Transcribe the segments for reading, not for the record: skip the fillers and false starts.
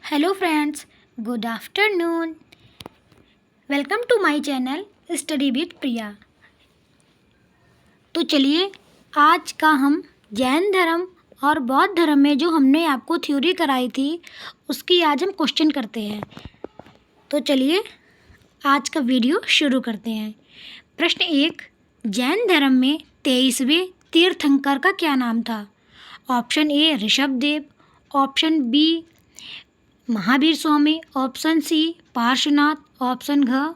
Hello friends, good afternoon. Welcome to my channel study with Priya. तो चलिए आज का हम जैन धर्म और बौद्ध धर्म में जो हमने आपको थ्योरी कराई थी उसकी आज हम क्वेश्चन करते हैं। तो चलिए आज का वीडियो शुरू करते हैं। प्रश्न 1, जैन धर्म में 23वें तीर्थंकर का क्या नाम था? Option A Rishabhdev, option B Mahavir Swami, option C Parshvanath, option घ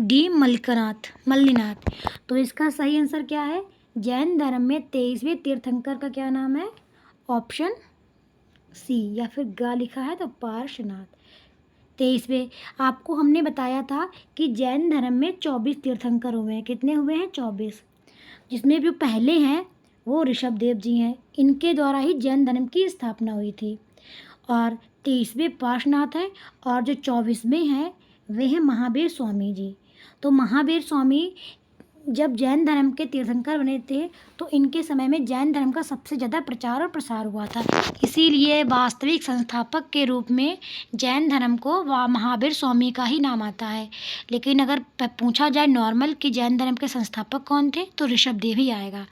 डी मल्लिनाथ। तो इसका सही आंसर क्या है? जैन धर्म में 23वें तीर्थंकर का क्या नाम है? ऑप्शन सी, या फिर ग लिखा है तो पार्श्वनाथ। 23वें, आपको हमने बताया था कि जैन धर्म में 24 तीर्थंकर हुए हैं। कितने हुए हैं? 24, जिसमें जो पहले हैं वो ऋषभदेव जी हैं। इनके द्वारा ही जैन धर्म की स्थापना हुई थी। और 23वें पार्श्वनाथ हैं और जो 24वें हैं वे हैं महावीर स्वामी जी। तो महावीर स्वामी जब जैन धर्म के तीर्थंकर बने थे तो इनके समय में जैन धर्म का सबसे ज़्यादा प्रचार और प्रसार हुआ था। इसीलिए वास्तविक संस्थापक के रूप में जैन धर्म को महावीर स्वामी का ही नाम आता है। लेकिन अगर पूछा जाए नॉर्मल कि जैन धर्म के संस्थापक कौन थे तो ऋषभदेव ही आएगा।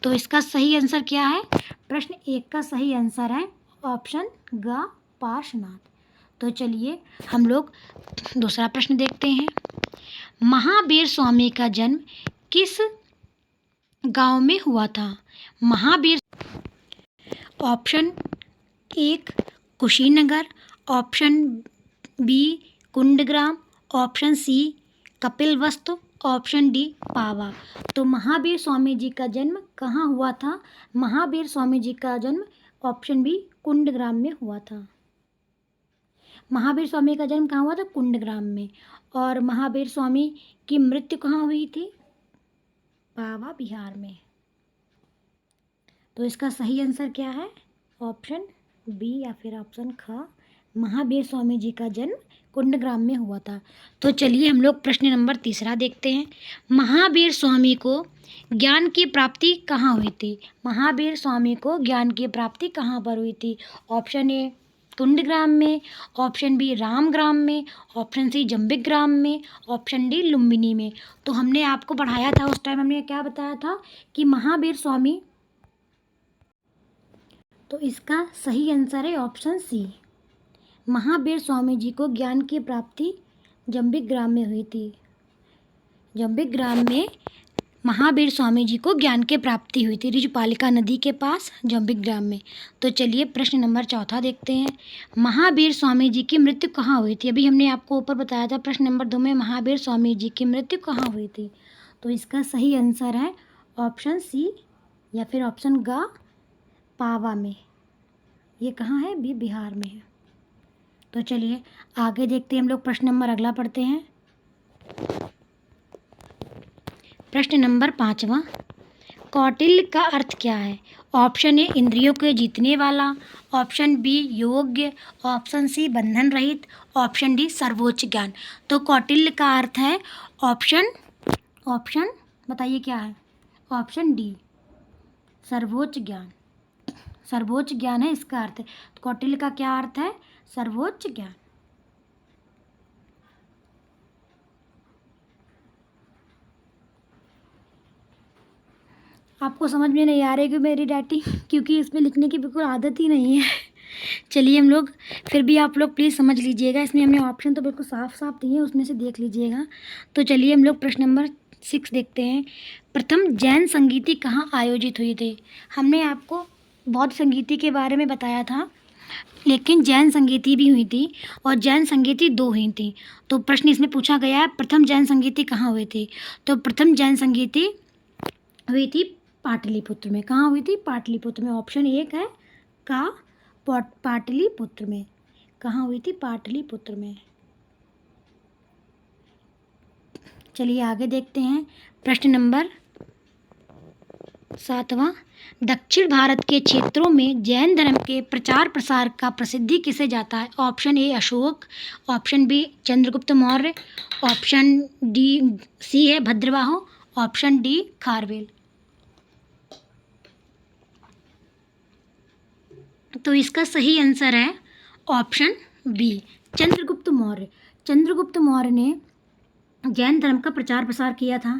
तो इसका सही आंसर क्या है? प्रश्न 1 का सही आंसर है ऑप्शन ग पार्श्वनाथ। तो चलिए हम लोग दूसरा प्रश्न देखते हैं। महावीर स्वामी का जन्म किस गांव में हुआ था? Mahavir, option 1 Kushinagar, option B Kundagram, option C Kapilavastu, option D Pava. तो महावीर स्वामी जी का जन्म कहाँ हुआ था? महावीर स्वामी जी का जन्म ऑप्शन बी कुंडग्राम में हुआ था। महावीर स्वामी का जन्म कहाँ हुआ था? कुंडग्राम में। और महावीर स्वामी की मृत्यु कहाँ हुई थी? पावा, बिहार में। तो इसका सही आंसर क्या है? ऑप्शन बी या फिर ऑप्शन ख, महावीर स्वामी जी का जन्म कुंडग्राम में हुआ था। तो चलिए हम लोग प्रश्न नंबर 3 देखते हैं। महावीर स्वामी को ज्ञान की प्राप्ति कहाँ हुई थी? महावीर स्वामी को ज्ञान की प्राप्ति कहाँ पर हुई थी? ऑप्शन ए कुंडग्राम में, ऑप्शन बी रामग्राम में, ऑप्शन सी जंबिग्राम में, ऑप्शन डी लुम्बिनी में। तो हमने आपको पढ़ाया था उस टाइम, हमने क्या बताया था कि महावीर स्वामी, तो इसका सही आंसर है ऑप्शन सी। महावीर स्वामी जी को ज्ञान की प्राप्ति जंबिग्राम में हुई थी। जंबिग्राम में महावीर स्वामी जी को ज्ञान की प्राप्ति हुई थी, ऋजुपालिका नदी के पास जंबिग्राम में। तो चलिए प्रश्न नंबर 4 देखते हैं। महावीर स्वामी जी की मृत्यु कहाँ हुई थी? अभी हमने आपको ऊपर बताया था प्रश्न नंबर 2 में महावीर स्वामी जी की मृत्यु कहाँ हुई थी। तो इसका सही आंसर है ऑप्शन सी या फिर ऑप्शन ग पावा में। ये कहाँ है? भी बिहार में है। तो चलिए आगे देखते हैं हम लोग। प्रश्न नंबर अगला पढ़ते हैं। प्रश्न नंबर 5वां, कौटिल्य का अर्थ क्या है? ऑप्शन ए इंद्रियों के जीतने वाला, ऑप्शन बी योग्य, ऑप्शन सी बंधन रहित, ऑप्शन डी सर्वोच्च ज्ञान। तो कौटिल्य का अर्थ है ऑप्शन बताइए क्या है? ऑप्शन डी सर्वोच्च ज्ञान। सर्वोच्च ज्ञान है इसका अर्थ। तो कौटिल्य का क्या अर्थ है? सर्वोच्च ज्ञान। आपको समझ में नहीं आ रही कि मेरी राइटिंग, क्योंकि इसमें लिखने की बिल्कुल आदत ही नहीं है। चलिए हम लोग, फिर भी आप लोग प्लीज़ समझ लीजिएगा। इसमें हमने ऑप्शन तो बिल्कुल साफ साफ दिए हैं, उसमें से देख लीजिएगा। तो चलिए हम लोग प्रश्न नंबर 6 देखते हैं। प्रथम जैन संगीति कहाँ आयोजित हुई थी? हमने आपको बौद्ध संगीति के बारे में बताया था, लेकिन जैन संगीति भी हुई थी और जैन संगीति 2 हुई थी। तो प्रश्न इसमें पूछा गया है प्रथम जैन संगीति कहाँ हुई थी? तो प्रथम जैन संगीति हुई थी पाटलिपुत्र में। कहाँ हुई थी? पाटलिपुत्र में। ऑप्शन 1 है का पाटलिपुत्र में। कहाँ हुई थी? पाटलिपुत्र में। चलिए आगे देखते हैं। प्रश्न नंबर 7वां, दक्षिण भारत के क्षेत्रों में जैन धर्म के प्रचार प्रसार का प्रसिद्धि किसे जाता है? Option A Ashok, option B Chandragupta Maurya, option D C है भद्रवाह, ऑप्शन डी खारवेल। तो इसका सही आंसर है ऑप्शन बी चंद्रगुप्त मौर्य। चंद्रगुप्त मौर्य ने जैन धर्म का प्रचार प्रसार किया था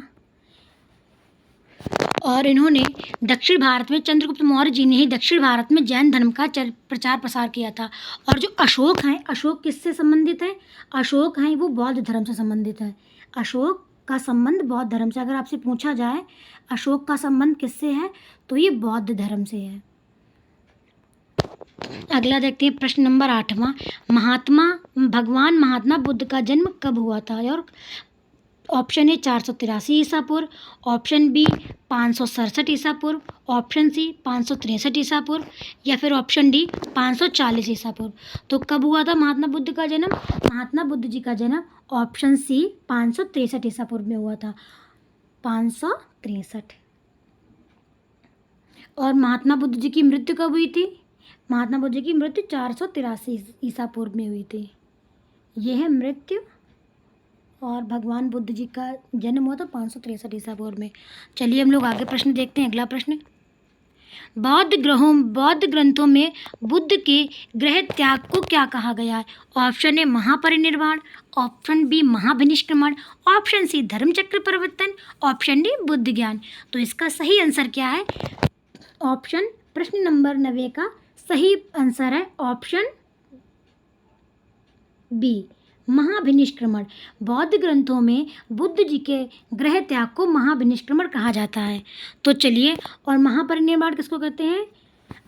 और इन्होंने दक्षिण भारत में, चंद्रगुप्त मौर्य जी ने ही दक्षिण भारत में जैन धर्म का प्रचार प्रसार किया था। और जो अशोक हैं, अशोक किससे संबंधित है? अशोक हैं वो बौद्ध धर्म से संबंधित है। अशोक का संबंध बौद्ध धर्म से, अगर आपसे पूछा जाए अशोक का संबंध किससे है तो ये बौद्ध धर्म से है। अगला देखते हैं प्रश्न नंबर 8वां। भगवान महात्मा बुद्ध का जन्म कब हुआ था? और ऑप्शन ए 483 ईसा पूर्व, ऑप्शन बी 567 ईसा पूर्व, ऑप्शन सी 563 ईसा पूर्व या फिर ऑप्शन डी 540 ईसा पूर्व। तो कब हुआ था महात्मा बुद्ध का जन्म? महात्मा बुद्ध जी का जन्म ऑप्शन सी 563 ईसा पूर्व में हुआ था, 563। और महात्मा बुद्ध जी की मृत्यु कब हुई थी? महात्मा बुद्ध जी की मृत्यु 483 ईसा पूर्व में हुई थी। यह है मृत्यु, और भगवान बुद्ध जी का जन्म हुआ था 563 ईसा पूर्व में। चलिए हम लोग आगे प्रश्न देखते हैं। अगला प्रश्न, बौद्ध ग्रंथों में बुद्ध के गृह त्याग को क्या कहा गया है? Option A Mahaparinirvana, option B Mahabhinishkramana, option C Dharmachakra Parivartan, option D Buddha ज्ञान। तो इसका सही आंसर क्या है? ऑप्शन प्रश्न नंबर 9 का सही आंसर है ऑप्शन बी महाभिनिष्क्रमण। बौद्ध ग्रंथों में बुद्ध जी के गृह त्याग को महाभिनिष्क्रमण कहा जाता है। तो चलिए, और महापरिनिर्वाण किसको कहते हैं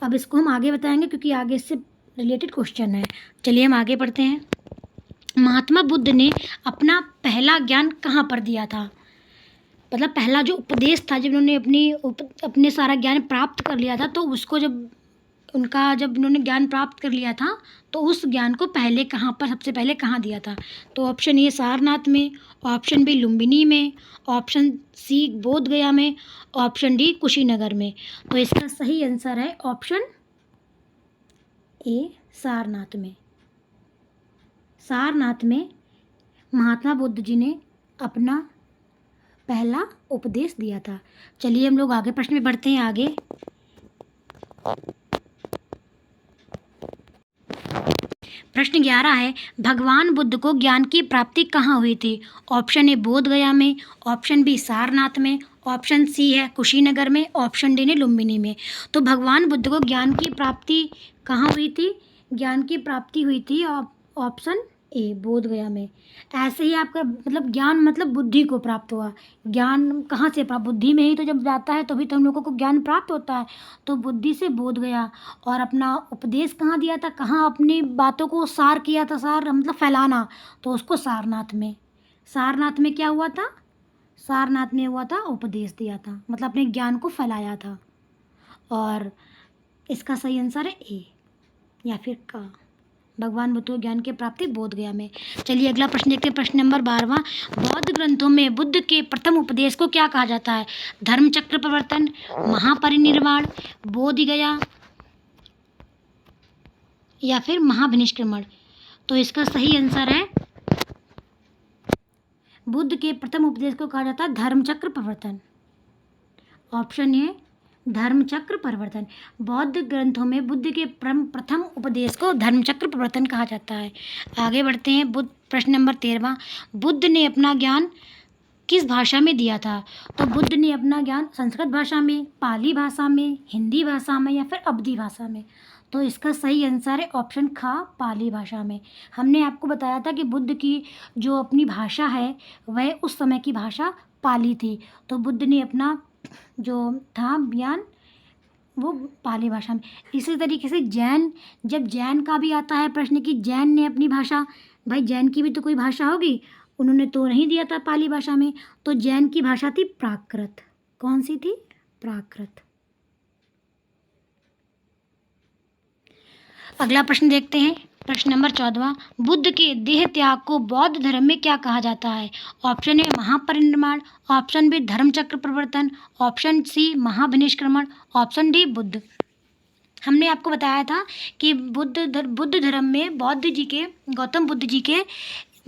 अब इसको हम आगे बताएंगे क्योंकि आगे इससे रिलेटेड क्वेश्चन है। चलिए हम आगे पढ़ते हैं। महात्मा बुद्ध ने अपना पहला ज्ञान कहाँ पर दिया था? मतलब पहला जो उपदेश था, जब उन्होंने अपने सारा ज्ञान प्राप्त कर लिया था, तो उसको जब उन्होंने ज्ञान प्राप्त कर लिया था तो उस ज्ञान को पहले कहाँ पर, सबसे पहले कहाँ दिया था? तो ऑप्शन ए सारनाथ में, ऑप्शन बी लुम्बिनी में, ऑप्शन सी बोध गया में, ऑप्शन डी कुशीनगर में। तो इसका सही आंसर है ऑप्शन ए सारनाथ में। सारनाथ में महात्मा बुद्ध जी ने अपना पहला उपदेश दिया था। चलिए हम लोग आगे प्रश्न में बढ़ते हैं। आगे प्रश्न 11 है, भगवान बुद्ध को ज्ञान की प्राप्ति कहाँ हुई थी? ऑप्शन ए बोध गया में, ऑप्शन बी सारनाथ में, ऑप्शन सी है कुशीनगर में, ऑप्शन डी ने लुम्बिनी में। तो भगवान बुद्ध को ज्ञान की प्राप्ति कहाँ हुई थी? ज्ञान की प्राप्ति हुई थी ऑप्शन ए बोध गया में। ऐसे ही आपका मतलब ज्ञान मतलब बुद्धि को प्राप्त हुआ। ज्ञान कहाँ से प्राप्त? बुद्धि में ही तो जब जाता है तभी तो हम लोगों को ज्ञान प्राप्त होता है। तो बुद्धि से बोध गया। और अपना उपदेश कहाँ दिया था? कहाँ अपनी बातों को सार किया था? सार मतलब फैलाना, तो उसको सारनाथ में। सारनाथ में क्या हुआ था? सारनाथ में हुआ था उपदेश दिया था, मतलब अपने ज्ञान को फैलाया था। और इसका सही आंसर है ए या फिर का, भगवान बुद्ध को ज्ञान की प्राप्ति बोध गया में। चलिए अगला प्रश्न देखते हैं। प्रश्न नंबर 12वां, बौद्ध ग्रंथों में बुद्ध के प्रथम उपदेश को क्या कहा जाता है? धर्मचक्र परिवर्तन, महापरिनिर्वाण, बोध गया या फिर महाभिनिष्क्रमण। तो इसका सही आंसर है बुद्ध के प्रथम उपदेश को कहा जाता है धर्मचक्र परिवर्तन। ऑप्शन ए धर्मचक्र परिवर्तन। बौद्ध ग्रंथों में बुद्ध के प्रथम उपदेश को धर्मचक्र परिवर्तन कहा जाता है। आगे बढ़ते हैं। प्रश्न नंबर 13वां, बुद्ध ने अपना ज्ञान किस भाषा में दिया था? तो बुद्ध ने अपना ज्ञान संस्कृत भाषा में, पाली भाषा में, हिंदी भाषा में या फिर अवधी भाषा में। तो इसका सही आंसर है ऑप्शन खा पाली भाषा में। हमने आपको बताया था कि बुद्ध की जो अपनी भाषा है वह उस समय की भाषा पाली थी। तो बुद्ध ने अपना जो था ज्ञान वो पाली भाषा में। इसी तरीके से जब जैन का भी आता है प्रश्न कि जैन ने अपनी भाषा, भाई जैन की भी तो कोई भाषा होगी, उन्होंने तो नहीं दिया था पाली भाषा में। तो जैन की भाषा थी प्राकृत। कौन सी थी? प्राकृत। अगला प्रश्न देखते हैं। प्रश्न नंबर 14वां, बुद्ध के देह त्याग को बौद्ध धर्म में क्या कहा जाता है? Option A Mahaparinirvana, option B Dharmachakra Parivartan, option C Mahabhinishkramana, option D Buddha. हमने आपको बताया था कि बुद्ध धर्म में गौतम बुद्ध जी के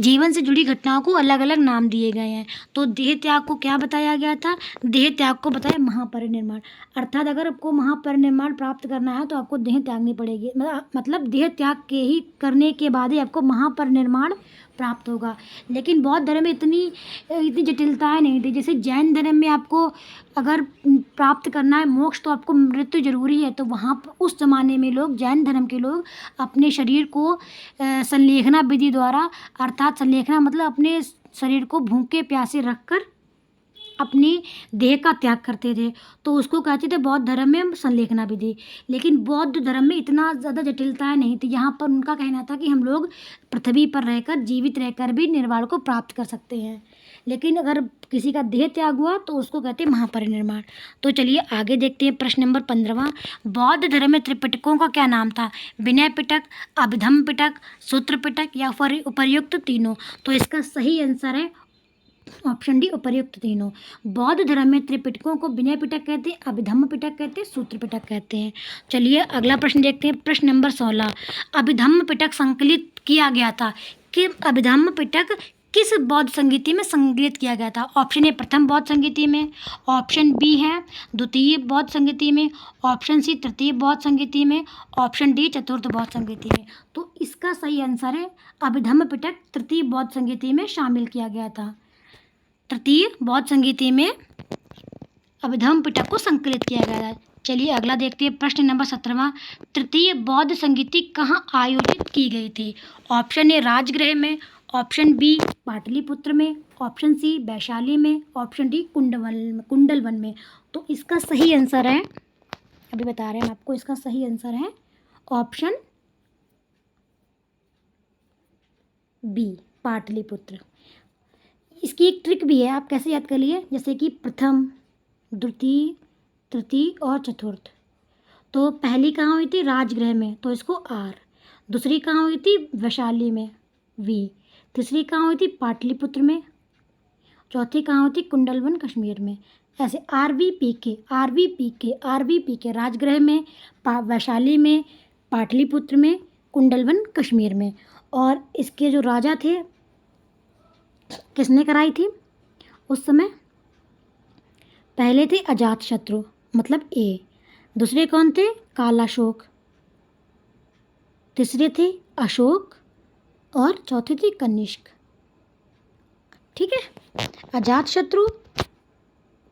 जीवन से जुड़ी घटनाओं को अलग अलग नाम दिए गए हैं। तो देह त्याग को क्या बताया गया था? देह त्याग को बताया महापरिनिर्वाण। अर्थात अगर आपको महापरिनिर्वाण प्राप्त करना है तो आपको देह त्यागनी पड़ेगी, मतलब देह त्याग के ही करने के बाद ही आपको महापरिनिर्वाण प्राप्त होगा। लेकिन बौद्ध धर्म में इतनी जटिलताएं नहीं थी। जैसे जैन धर्म में आपको अगर प्राप्त करना है मोक्ष तो आपको मृत्यु जरूरी है, तो वहाँ पर उस ज़माने में लोग, जैन धर्म के लोग, अपने शरीर को संलेखना विधि द्वारा, अर्थात संलेखना मतलब अपने शरीर को भूखे प्यासे रखकर अपनी देह का त्याग करते थे, तो उसको कहते थे बौद्ध धर्म में संलेखना विधि। लेकिन बौद्ध धर्म में इतना ज़्यादा जटिलताएं नहीं थी। यहाँ पर उनका कहना था कि हम लोग पृथ्वी पर रहकर, जीवित रहकर भी निर्वाण को प्राप्त कर सकते हैं। लेकिन अगर किसी का देह त्याग हुआ तो उसको कहते हैं महापरिनिर्वाण। तो चलिए आगे देखते हैं प्रश्न नंबर 15वां। बौद्ध धर्म में त्रिपिटकों का क्या नाम था? विनय पिटक, अभिधम्म पिटक, सूत्र पिटक या फिर उपर्युक्त तीनों? तो इसका सही आंसर है ऑप्शन डी, उपर्युक्त तीनों। बौद्ध धर्म में त्रिपिटकों को विनय पिटक कहते हैं, अभिधम्म पिटक कहते हैं, सूत्र पिटक कहते हैं। चलिए अगला प्रश्न देखते हैं, प्रश्न नंबर 16। अभिधम्म पिटक संकलित किया गया था कि अभिधम्म पिटक किस बौद्ध संगीति में संकलित किया गया था? ऑप्शन ए प्रथम बौद्ध संगीति में, ऑप्शन बी है द्वितीय बौद्ध संगीति में, ऑप्शन सी तृतीय बौद्ध संगीति में, ऑप्शन डी चतुर्थ बौद्ध संगीति में। तो इसका सही आंसर है अभिधम्म पिटक तृतीय बौद्ध संगीति में शामिल किया गया था। तृतीय बौद्ध संगीति में अभिधम्म पिटक को संकलित किया गया था। चलिए अगला देखते हैं प्रश्न नंबर 17वां। तृतीय बौद्ध संगीति कहाँ आयोजित की गई थी? ऑप्शन ए राजगृह में, ऑप्शन बी पाटलिपुत्र में, ऑप्शन सी वैशाली में, ऑप्शन डी कुंडलवन में। तो इसका सही आंसर है, अभी बता रहे हैं आपको, इसका सही आंसर है ऑप्शन बी पाटलिपुत्र। इसकी एक ट्रिक भी है, आप कैसे याद कर लिए, जैसे कि प्रथम, द्वितीय, तृतीय और चतुर्थ। तो पहली कहाँ हुई थी? राजगृह में, तो इसको आर। दूसरी कहाँ हुई थी? वैशाली में, वी। तीसरी कहाँ हुई थी? पाटलिपुत्र में। चौथी कहाँ हुई थी? कुंडलवन कश्मीर में। ऐसे RVPK राजगृह में, वैशाली में, पाटलिपुत्र में, कुंडलवन कश्मीर में। और इसके जो राजा थे, किसने कराई थी उस समय? पहले थे अजातशत्रु, मतलब ए। दूसरे कौन थे? कालाशोक। तीसरे थे अशोक और चौथे थे कनिष्क। ठीक है, अजातशत्रु,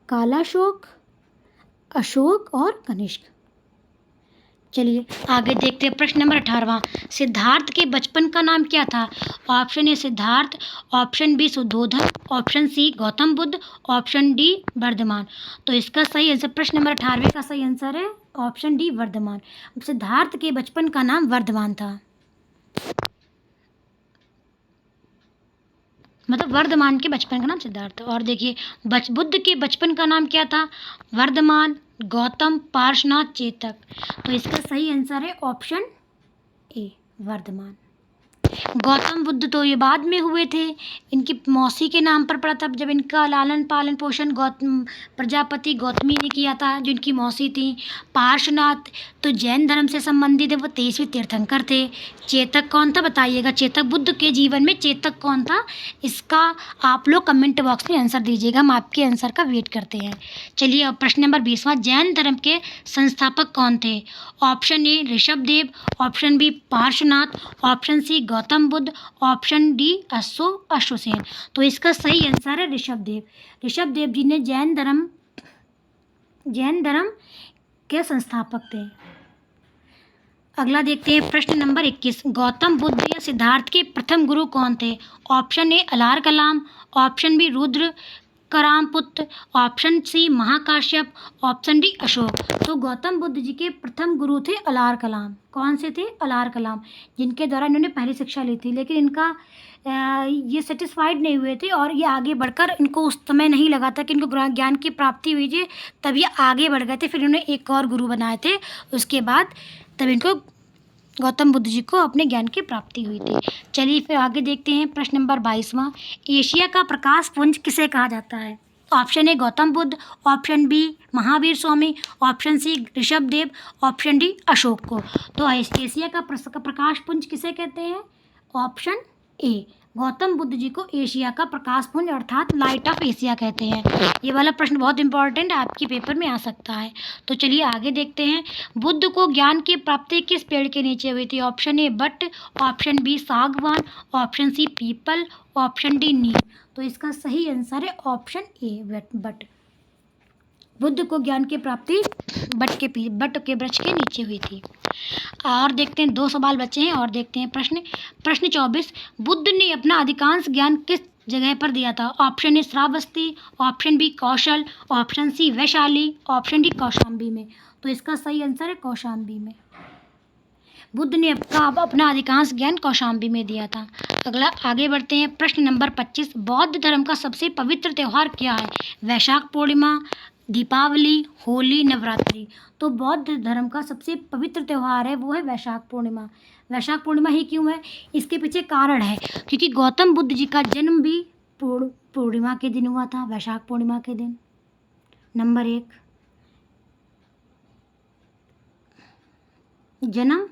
कालाशोक, अशोक और कनिष्क। चलिए आगे देखते हैं प्रश्न नंबर 18वां। सिद्धार्थ के बचपन का नाम क्या था? Option A Siddhartha, option B Suddhodana, option C Gautam Buddha, option D Vardhaman. तो इसका सही आंसर, प्रश्न नंबर 18वें का सही आंसर है ऑप्शन डी वर्धमान। सिद्धार्थ के बचपन का नाम वर्धमान था, मतलब वर्धमान के बचपन का नाम सिद्धार्थ। और देखिए बुद्ध के बचपन का नाम क्या था? वर्धमान, गौतम, पार्श्वनाथ, चेतक। तो इसका सही आंसर है ऑप्शन ए वर्धमान। गौतम बुद्ध तो ये बाद में हुए थे, इनकी मौसी के नाम पर पड़ा था, जब इनका लालन पालन पोषण गौतम प्रजापति गौतमी ने किया था, जो इनकी मौसी थी। पार्श्वनाथ तो जैन धर्म से संबंधित है, वो 23वें तीर्थंकर थे। चेतक कौन था बताइएगा? चेतक बुद्ध के जीवन में चेतक कौन था, इसका आप लोग कमेंट बॉक्स में आंसर दीजिएगा, हम आपके आंसर का वेट करते हैं। चलिए अब प्रश्न नंबर 20वां। जैन धर्म के संस्थापक कौन थे? Option A Rishabhdev, option B Parshvanath, option C Gautam Buddha, option D Ashvasen. तो इसका सही आंसर है ऋषभदेव। ऋषभदेव जी ने जैन धर्म के संस्थापक थे। अगला देखते हैं प्रश्न नंबर 21। गौतम बुद्ध या सिद्धार्थ के प्रथम गुरु कौन थे? Option A Alara Kalama, option B Rudra Karamputra, option C Mahakashyap, option D Ashok. तो गौतम बुद्ध जी के प्रथम गुरु थे अलार कलाम। कौन से थे? अलार कलाम, जिनके द्वारा इन्होंने पहली शिक्षा ली थी। लेकिन इनका ये सेटिस्फाइड नहीं हुए थे और ये आगे बढ़कर, इनको उस समय नहीं लगा था कि इनको ज्ञान की प्राप्ति हुई थी, तब ये आगे बढ़ गए थे। फिर इन्होंने एक और गुरु बनाए थे, उसके बाद तब इनको गौतम बुद्ध जी को अपने ज्ञान की प्राप्ति हुई थी। चलिए फिर आगे देखते हैं प्रश्न नंबर 22वां। एशिया का प्रकाश पुंज किसे कहा जाता है? Option A Gautam Buddha, option B Mahavir Swami, option C Rishabhdev, option D Ashok को। तो एशिया का प्रकाश पुंज किसे कहते हैं? ऑप्शन ए गौतम बुद्ध जी को एशिया का प्रकाश पुंज अर्थात लाइट ऑफ एशिया कहते हैं। ये वाला प्रश्न बहुत इंपॉर्टेंट आपके पेपर में आ सकता है। तो चलिए आगे देखते हैं। बुद्ध को ज्ञान की प्राप्ति किस पेड़ के नीचे हुई थी? ऑप्शन ए बट, ऑप्शन बी सागवान, ऑप्शन सी पीपल, ऑप्शन डी नीम। तो इसका सही आंसर है ऑप्शन ए बट। बुद्ध को ज्ञान की प्राप्ति बट के वृक्ष के नीचे हुई थी। और देखते हैं 2 सवाल बचे हैं और देखते हैं प्रश्न 24। बुद्ध ने अपना अधिकांश ज्ञान किस जगह पर दिया था? Option A Shravasti, option B Kaushal, option C Vaishali, option D Kaushambi में। तो इसका सही आंसर है कौशाम्बी में। बुद्ध ने अपना अधिकांश ज्ञान कौशाम्बी में दिया था। अगला आगे बढ़ते हैं। प्रश्न नंबर 25। बौद्ध धर्म का सबसे पवित्र त्यौहार क्या है? वैशाख पूर्णिमा, दीपावली, होली, नवरात्रि। तो बौद्ध धर्म का सबसे पवित्र त्यौहार है वो है वैशाख पूर्णिमा। वैशाख पूर्णिमा ही क्यों है? इसके पीछे कारण है क्योंकि गौतम बुद्ध जी का जन्म भी पूर्णिमा के दिन हुआ था, वैशाख पूर्णिमा के दिन। नंबर 1, जन्म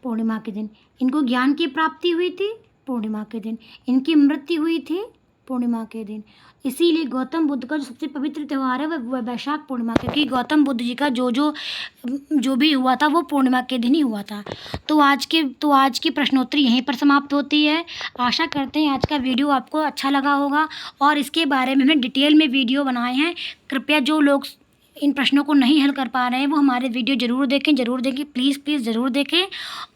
पूर्णिमा के दिन, इनको ज्ञान की प्राप्ति हुई थी पूर्णिमा के दिन, इनकी मृत्यु हुई थी पूर्णिमा के दिन। इसीलिए गौतम बुद्ध का जो सबसे पवित्र त्यौहार है वह वैशाख पूर्णिमा, क्योंकि गौतम बुद्ध जी का जो भी हुआ था वो पूर्णिमा के दिन ही हुआ था। तो आज की प्रश्नोत्तरी यहीं पर समाप्त होती है। आशा करते हैं आज का वीडियो आपको अच्छा लगा होगा और इसके बारे में हमने डिटेल में वीडियो बनाए हैं। कृपया जो लोग इन प्रश्नों को नहीं हल कर पा रहे हैं वो हमारे वीडियो ज़रूर देखें, प्लीज़ ज़रूर देखें।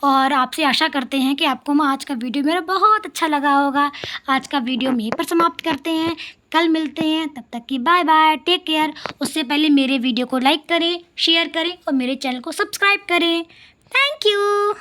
और आपसे आशा करते हैं कि आपको आज का वीडियो मेरा बहुत अच्छा लगा होगा। आज का वीडियो हम यहीं पर समाप्त करते हैं, कल मिलते हैं, तब तक की बाय बाय, टेक केयर। उससे पहले मेरे वीडियो को लाइक करें, शेयर करें और मेरे चैनल को सब्सक्राइब करें। Thank you.